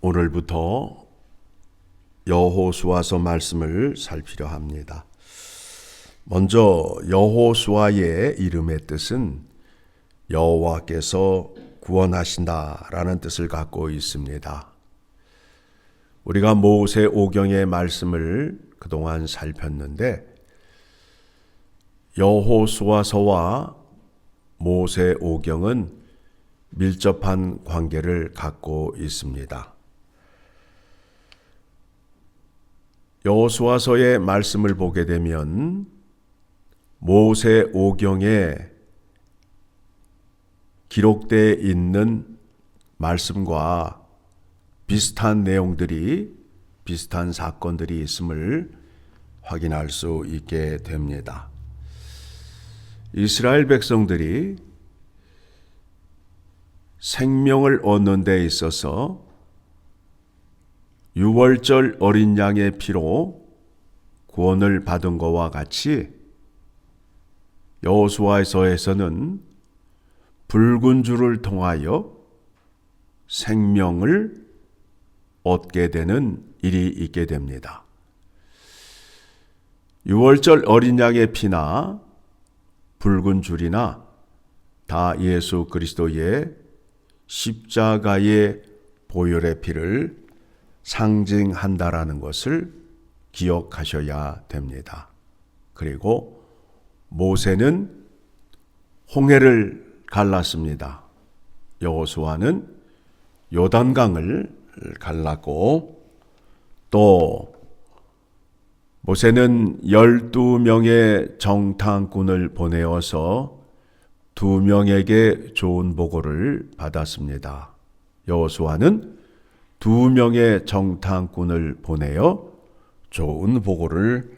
오늘부터 여호수아서 말씀을 살피려 합니다. 먼저 여호수아의 이름의 뜻은 여호와께서 구원하신다라는 뜻을 갖고 있습니다. 우리가 모세오경의 말씀을 그동안 살폈는데 여호수아서와 모세오경은 밀접한 관계를 갖고 있습니다. 여호수아서의 말씀을 보게 되면 모세오경에 기록되어 있는 말씀과 비슷한 내용들이, 비슷한 사건들이 있음을 확인할 수 있게 됩니다. 이스라엘 백성들이 생명을 얻는 데 있어서 유월절 어린 양의 피로 구원을 받은 것과 같이 여호수아서에서는 붉은 줄을 통하여 생명을 얻게 되는 일이 있게 됩니다. 유월절 어린 양의 피나 붉은 줄이나 다 예수 그리스도의 십자가의 보혈의 피를 상징한다라는 것을 기억하셔야 됩니다. 그리고 모세는 홍해를 갈랐습니다. 여호수아는 요단강을 갈랐고, 또 모세는 12명의 정탐꾼을 보내어서 2명에게 좋은 보고를 받았습니다. 여호수아는 2명의 정탐꾼을 보내어 좋은 보고를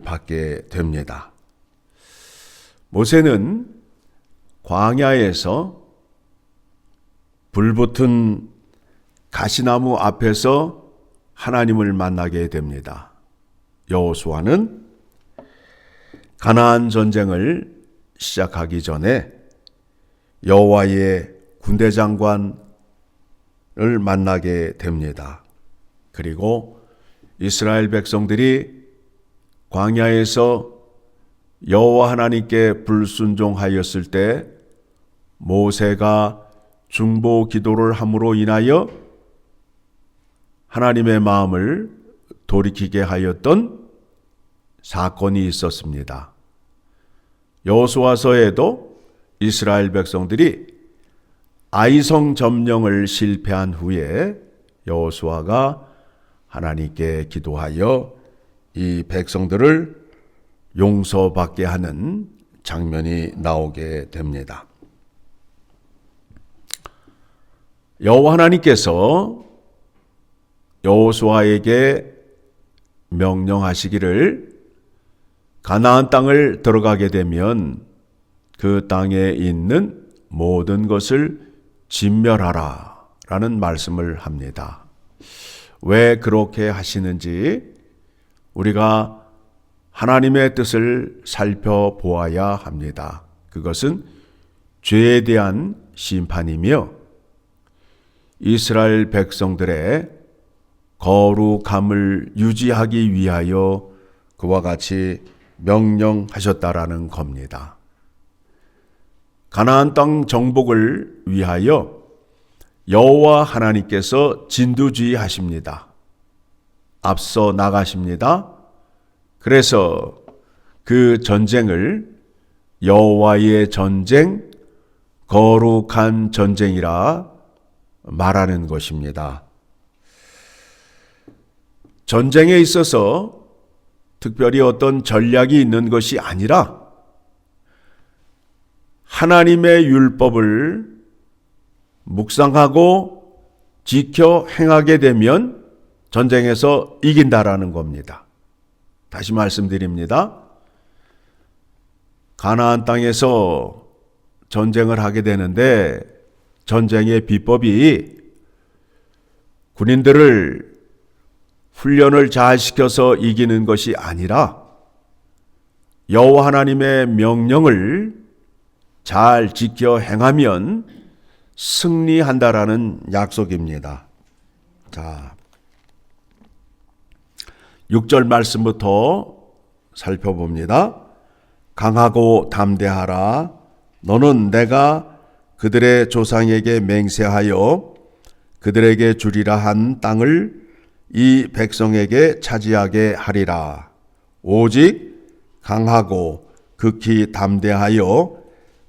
받게 됩니다. 모세는 광야에서 불붙은 가시나무 앞에서 하나님을 만나게 됩니다. 여호수아는 가나안 전쟁을 시작하기 전에 여호와의 군대 장관을 만나게 됩니다. 그리고 이스라엘 백성들이 광야에서 여호와 하나님께 불순종하였을 때 모세가 중보 기도를 함으로 인하여 하나님의 마음을 돌이키게 하였던 사건이 있었습니다. 여호수아서에도 이스라엘 백성들이 아이성 점령을 실패한 후에 여호수아가 하나님께 기도하여 이 백성들을 용서받게 하는 장면이 나오게 됩니다. 여호와 하나님께서 여호수아에게 명령하시기를 가나안 땅을 들어가게 되면 그 땅에 있는 모든 것을 진멸하라 라는 말씀을 합니다. 왜 그렇게 하시는지 우리가 하나님의 뜻을 살펴보아야 합니다. 그것은 죄에 대한 심판이며 이스라엘 백성들의 거룩함을 유지하기 위하여 그와 같이 명령하셨다라는 겁니다. 가나안 땅 정복을 위하여 여호와 하나님께서 진두지휘하십니다. 앞서 나가십니다. 그래서 그 전쟁을 여호와의 전쟁, 거룩한 전쟁이라 말하는 것입니다. 전쟁에 있어서 특별히 어떤 전략이 있는 것이 아니라 하나님의 율법을 묵상하고 지켜 행하게 되면 전쟁에서 이긴다라는 겁니다. 다시 말씀드립니다. 가나안 땅에서 전쟁을 하게 되는데 전쟁의 비법이 군인들을 훈련을 잘 시켜서 이기는 것이 아니라 여호와 하나님의 명령을 잘 지켜 행하면 승리한다라는 약속입니다. 자, 6절 말씀부터 살펴봅니다. 강하고 담대하라. 너는 내가 그들의 조상에게 맹세하여 그들에게 주리라 한 땅을 이 백성에게 차지하게 하리라. 오직 강하고 극히 담대하여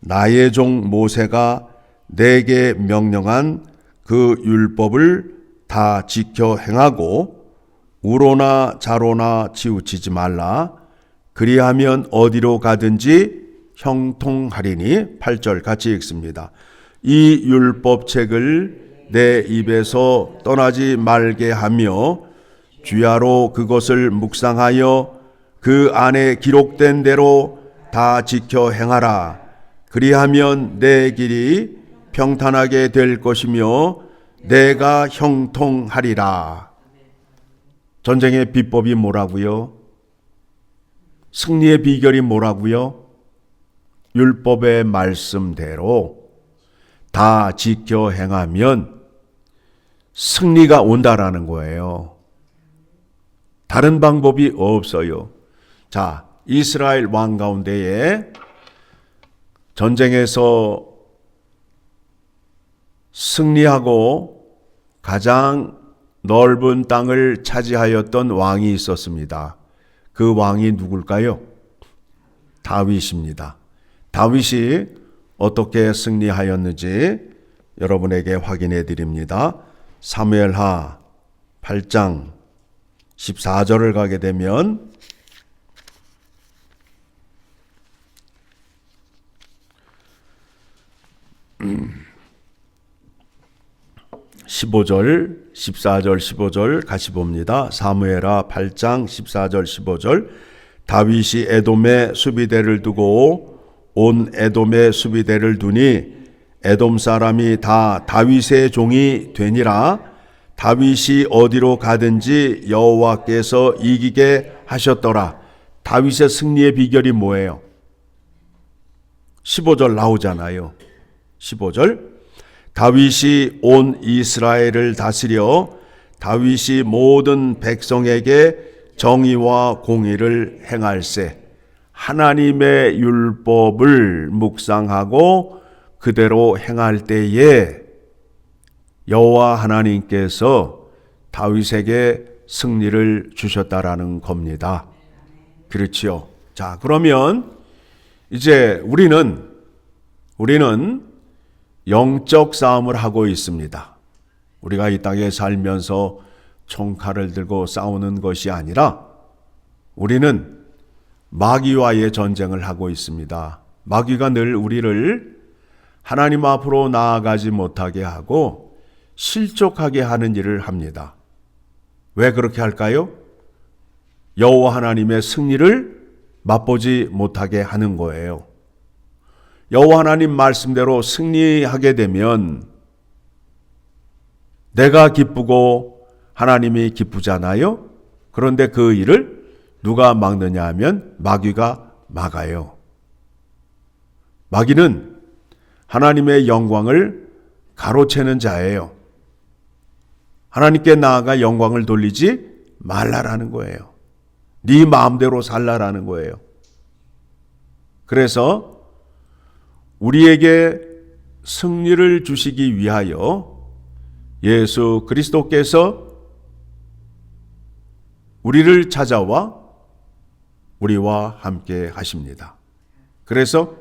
나의 종 모세가 내게 명령한 그 율법을 다 지켜 행하고 우로나 좌로나 치우치지 말라. 그리하면 어디로 가든지 형통하리니. 8절 같이 읽습니다. 이 율법책을 내 입에서 떠나지 말게 하며 주야로 그것을 묵상하여 그 안에 기록된 대로 다 지켜 행하라. 그리하면 내 길이 평탄하게 될 것이며 내가 형통하리라. 전쟁의 비법이 뭐라고요? 승리의 비결이 뭐라고요? 율법의 말씀대로 다 지켜 행하면 승리가 온다라는 거예요. 다른 방법이 없어요. 자, 이스라엘 왕 가운데에 전쟁에서 승리하고 가장 넓은 땅을 차지하였던 왕이 있었습니다. 그 왕이 누굴까요? 다윗입니다. 다윗이 어떻게 승리하였는지 여러분에게 확인해 드립니다. 사무엘하 8장 14절을 가게 되면 15절, 14절, 15절 같이 봅니다. 사무엘하 8장 14절, 15절. 다윗이 에돔에 수비대를 두고 온 에돔에 수비대를 두니 에돔 사람이 다 다윗의 종이 되니라. 다윗이 어디로 가든지 여호와께서 이기게 하셨더라. 다윗의 승리의 비결이 뭐예요? 15절 나오잖아요. 15절. 다윗이 온 이스라엘을 다스려 다윗이 모든 백성에게 정의와 공의를 행할세. 하나님의 율법을 묵상하고 그대로 행할 때에 여호와 하나님께서 다윗에게 승리를 주셨다라는 겁니다. 그렇지요. 자, 그러면 이제 우리는 영적 싸움을 하고 있습니다. 우리가 이 땅에 살면서 총칼을 들고 싸우는 것이 아니라 우리는 마귀와의 전쟁을 하고 있습니다. 마귀가 늘 우리를 하나님 앞으로 나아가지 못하게 하고 실족하게 하는 일을 합니다. 왜 그렇게 할까요? 여호와 하나님의 승리를 맛보지 못하게 하는 거예요. 여호와 하나님 말씀대로 승리하게 되면 내가 기쁘고 하나님이 기쁘잖아요. 그런데 그 일을 누가 막느냐 하면 마귀가 막아요. 마귀는 하나님의 영광을 가로채는 자예요. 하나님께 나아가 영광을 돌리지 말라라는 거예요. 네 마음대로 살라라는 거예요. 그래서 우리에게 승리를 주시기 위하여 예수 그리스도께서 우리를 찾아와 우리와 함께 하십니다. 그래서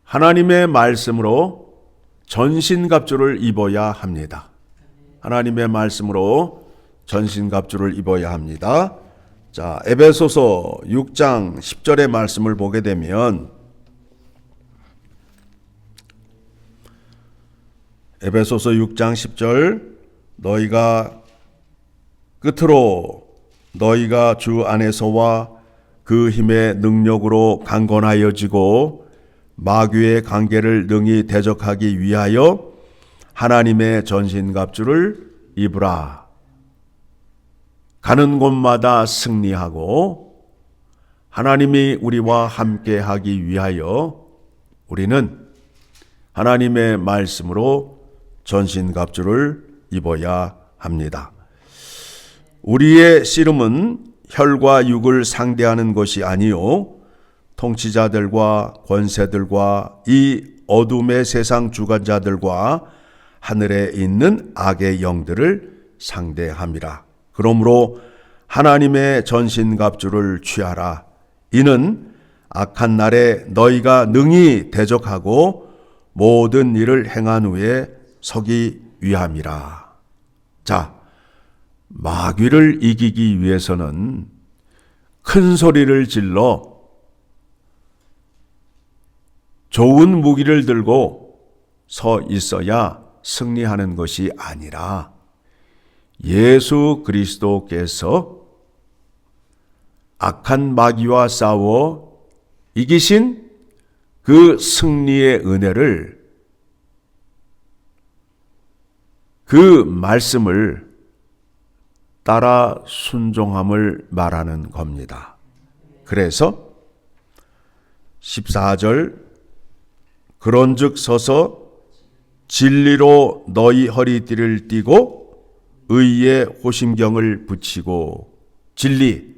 하나님의 말씀으로 전신갑주를 입어야 합니다. 하나님의 말씀으로 전신갑주를 입어야 합니다. 자, 에베소서 6장 10절의 말씀을 보게 되면 에베소서 6장 10절 너희가 끝으로 너희가 주 안에서와 그 힘의 능력으로 강건하여지고 마귀의 관계를 능히 대적하기 위하여 하나님의 전신갑주를 입으라. 가는 곳마다 승리하고 하나님이 우리와 함께 하기 위하여 우리는 하나님의 말씀으로 전신갑주를 입어야 합니다. 우리의 씨름은 혈과 육을 상대하는 것이 아니요 통치자들과 권세들과 이 어둠의 세상 주관자들과 하늘에 있는 악의 영들을 상대함이라. 그러므로 하나님의 전신갑주를 취하라. 이는 악한 날에 너희가 능히 대적하고 모든 일을 행한 후에 서기 위함이라. 자, 마귀를 이기기 위해서는 큰 소리를 질러 좋은 무기를 들고 서 있어야 승리하는 것이 아니라 예수 그리스도께서 악한 마귀와 싸워 이기신 그 승리의 은혜를, 그 말씀을 따라 순종함을 말하는 겁니다. 그래서 14절 그런즉 서서 진리로 너희 허리띠를 띠고 의의 호심경을 붙이고. 진리,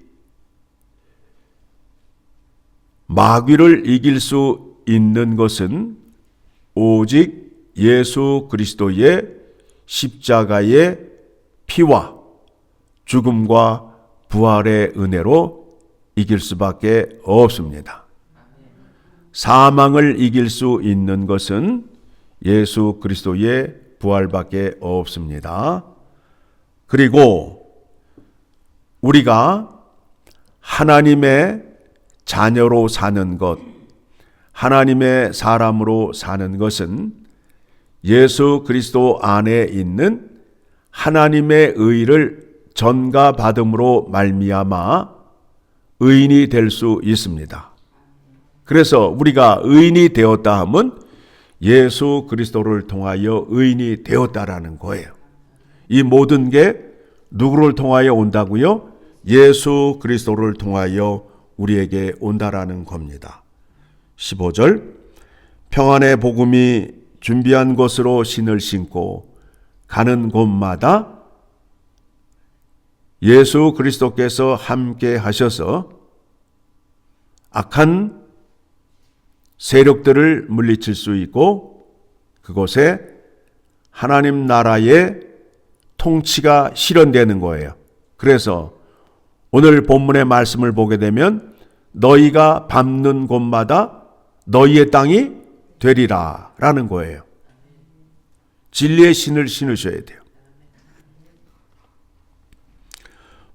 마귀를 이길 수 있는 것은 오직 예수 그리스도의 십자가의 피와 죽음과 부활의 은혜로 이길 수밖에 없습니다. 사망을 이길 수 있는 것은 예수 그리스도의 부활밖에 없습니다. 그리고 우리가 하나님의 자녀로 사는 것, 하나님의 사람으로 사는 것은 예수 그리스도 안에 있는 하나님의 의를 전가받음으로 말미암아 의인이 될 수 있습니다. 그래서 우리가 의인이 되었다 하면 예수 그리스도를 통하여 의인이 되었다라는 거예요. 이 모든 게 누구를 통하여 온다고요? 예수 그리스도를 통하여 우리에게 온다라는 겁니다. 15절 평안의 복음이 준비한 곳으로 신을 신고 가는 곳마다 예수 그리스도께서 함께 하셔서 악한 세력들을 물리칠 수 있고 그곳에 하나님 나라의 통치가 실현되는 거예요. 그래서 오늘 본문의 말씀을 보게 되면 너희가 밟는 곳마다 너희의 땅이 되리라 라는 거예요. 진리의 신을 신으셔야 돼요.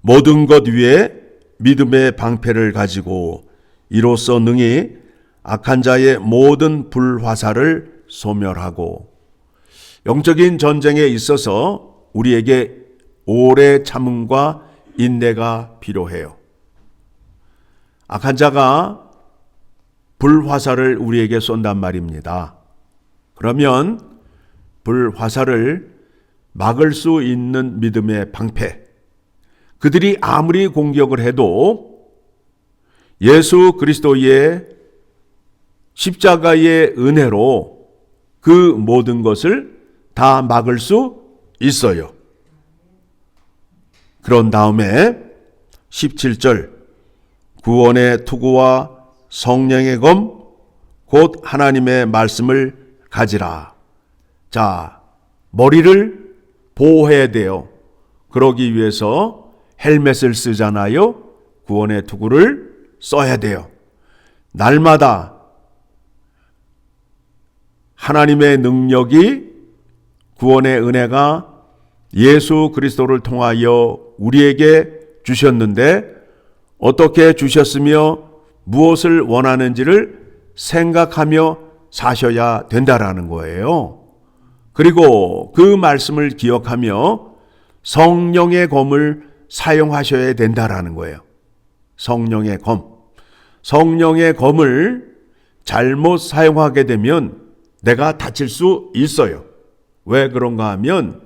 모든 것 위에 믿음의 방패를 가지고 이로써 능히 악한 자의 모든 불화살을 소멸하고. 영적인 전쟁에 있어서 우리에게 오래 참음과 인내가 필요해요. 악한 자가 불화살을 우리에게 쏜단 말입니다. 그러면 불화살을 막을 수 있는 믿음의 방패, 그들이 아무리 공격을 해도 예수 그리스도의 십자가의 은혜로 그 모든 것을 다 막을 수 있어요. 그런 다음에 17절 구원의 투구와 성령의 검 곧 하나님의 말씀을 가지라. 자, 머리를 보호해야 돼요. 그러기 위해서 헬멧을 쓰잖아요. 구원의 투구를 써야 돼요. 날마다 하나님의 능력이, 구원의 은혜가 예수 그리스도를 통하여 우리에게 주셨는데 어떻게 주셨으며 무엇을 원하는지를 생각하며 사셔야 된다라는 거예요. 그리고 그 말씀을 기억하며 성령의 검을 사용하셔야 된다라는 거예요. 성령의 검. 성령의 검을 잘못 사용하게 되면 내가 다칠 수 있어요. 왜 그런가 하면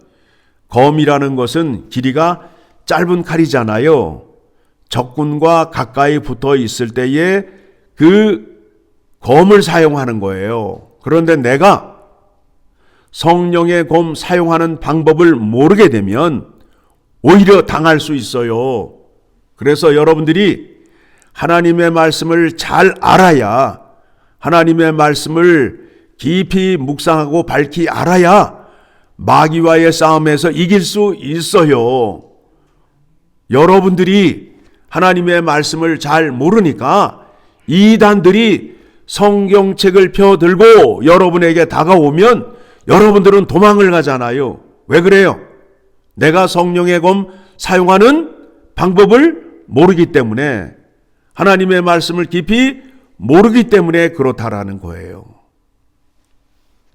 검이라는 것은 길이가 짧은 칼이잖아요. 적군과 가까이 붙어 있을 때에 그 검을 사용하는 거예요. 그런데 내가 성령의 검 사용하는 방법을 모르게 되면 오히려 당할 수 있어요. 그래서 여러분들이 하나님의 말씀을 잘 알아야, 하나님의 말씀을 깊이 묵상하고 밝히 알아야 마귀와의 싸움에서 이길 수 있어요. 여러분들이 하나님의 말씀을 잘 모르니까 이단들이 성경책을 펴들고 여러분에게 다가오면 여러분들은 도망을 가잖아요. 왜 그래요? 내가 성령의 검 사용하는 방법을 모르기 때문에, 하나님의 말씀을 깊이 모르기 때문에 그렇다라는 거예요.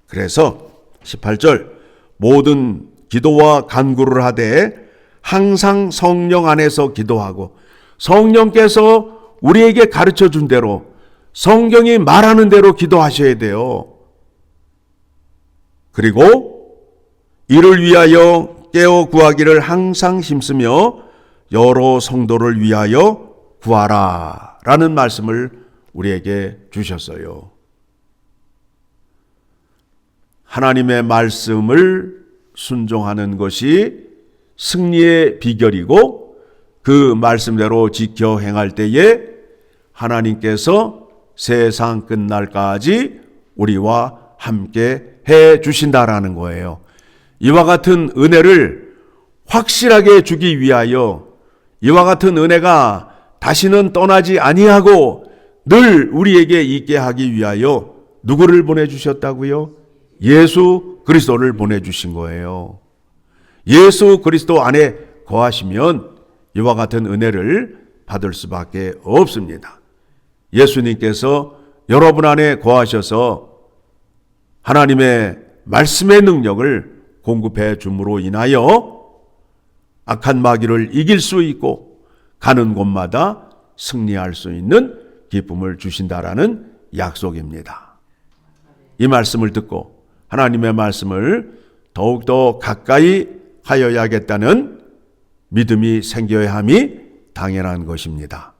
그래서 18절, 모든 기도와 간구를 하되 항상 성령 안에서 기도하고, 성령께서 우리에게 가르쳐 준 대로, 성경이 말하는 대로 기도하셔야 돼요. 그리고 이를 위하여 깨어 구하기를 항상 힘쓰며 여러 성도를 위하여 구하라 라는 말씀을 우리에게 주셨어요. 하나님의 말씀을 순종하는 것이 승리의 비결이고, 그 말씀대로 지켜 행할 때에 하나님께서 세상 끝날까지 우리와 함께 해 주신다라는 거예요. 이와 같은 은혜를 확실하게 주기 위하여, 이와 같은 은혜가 다시는 떠나지 아니하고 늘 우리에게 있게 하기 위하여 누구를 보내주셨다고요? 예수 그리스도를 보내주신 거예요. 예수 그리스도 안에 거하시면 이와 같은 은혜를 받을 수밖에 없습니다. 예수님께서 여러분 안에 거하셔서 하나님의 말씀의 능력을 공급해 줌으로 인하여 악한 마귀를 이길 수 있고 가는 곳마다 승리할 수 있는 기쁨을 주신다라는 약속입니다. 이 말씀을 듣고 하나님의 말씀을 더욱더 가까이 하여야겠다는 믿음이 생겨야 함이 당연한 것입니다.